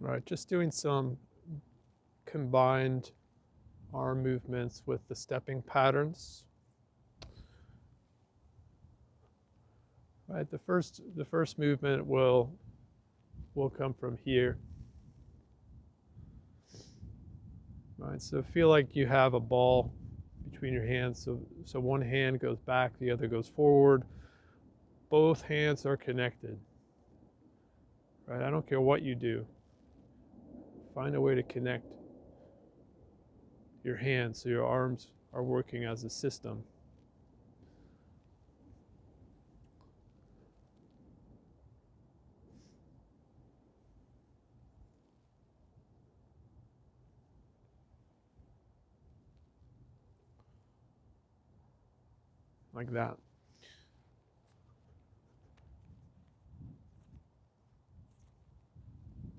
Right, just doing some combined arm movements with the stepping patterns. Right, the first movement will come from here. Right, so feel like you have a ball between your hands. So one hand goes back, the other goes forward. Both hands are connected. Right, I don't care what you do. Find a way to connect your hands so your arms are working as a system. Like that.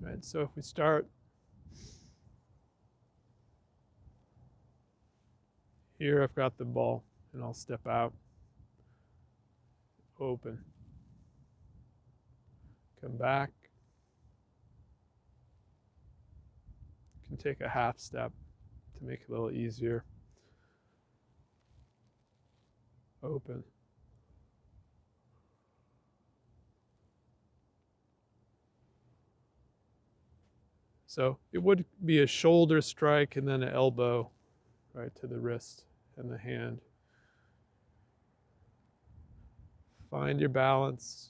Right, so if we start here, I've got the ball, and I'll step out, open, come back, can take a half step to make it a little easier, open. So it would be a shoulder strike and then an elbow, right, to the wrist and the hand. Find your balance.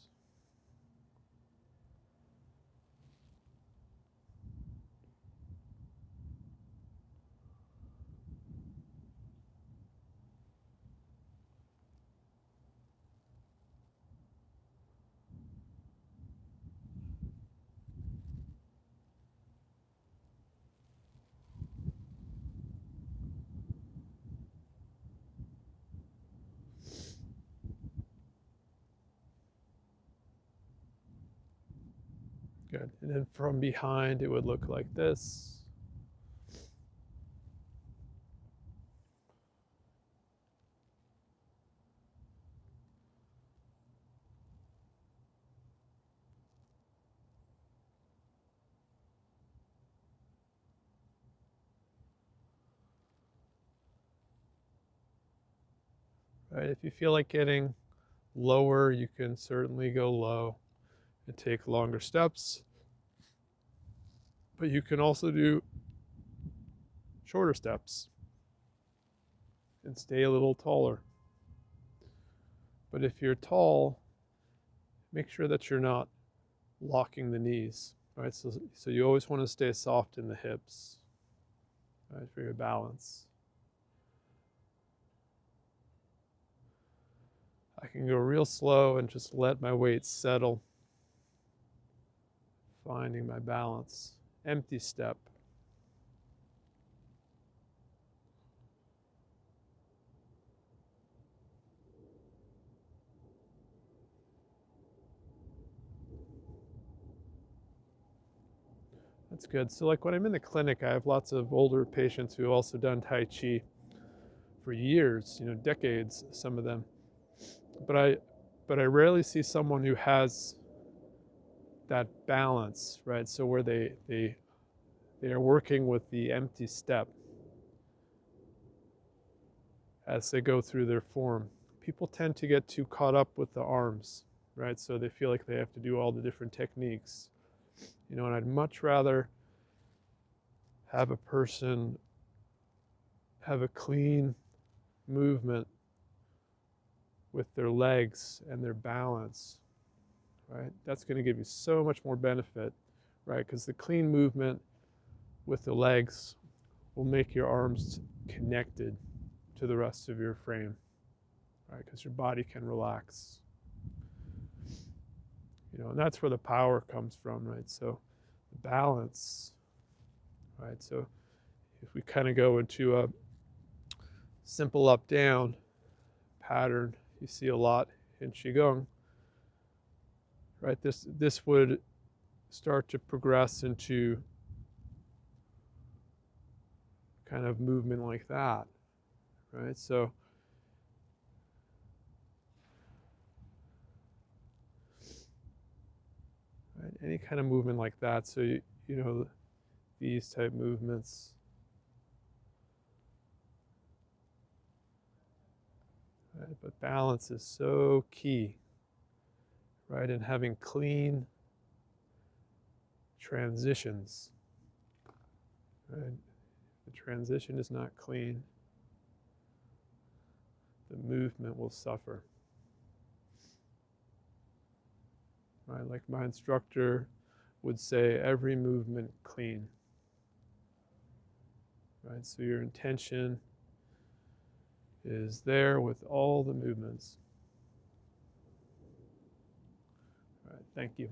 Good. And then from behind, it would look like this. Right. If you feel like getting lower, you can certainly go low and take longer steps. But you can also do shorter steps and stay a little taller. But if you're tall, make sure that you're not locking the knees, right? So you always want to stay soft in the hips, right, for your balance. I can go real slow and just let my weight settle, finding my balance. Empty step. That's good. So like when I'm in the clinic, I have lots of older patients who have also done Tai Chi for years, decades, some of them. But I rarely see someone who has that balance, right? So where they are working with the empty step as they go through their form. People tend to get too caught up with the arms, right? So they feel like they have to do all the different techniques. And I'd much rather have a person have a clean movement with their legs and their balance, right? That's going to give you so much more benefit, right? Because the clean movement with the legs will make your arms connected to the rest of your frame, right? Because your body can relax. And that's where the power comes from, right? So the balance, right? So if we kind of go into a simple up-down pattern, you see a lot in Qigong, right? This would start to progress into kind of movement like that, right? So right, any kind of movement like that. So you know, these type movements. Right? But balance is so key, right? And having clean transitions, right? The transition is not clean, the movement will suffer. Right? Like my instructor would say, every movement clean. Right? So your intention is there with all the movements. All right, thank you.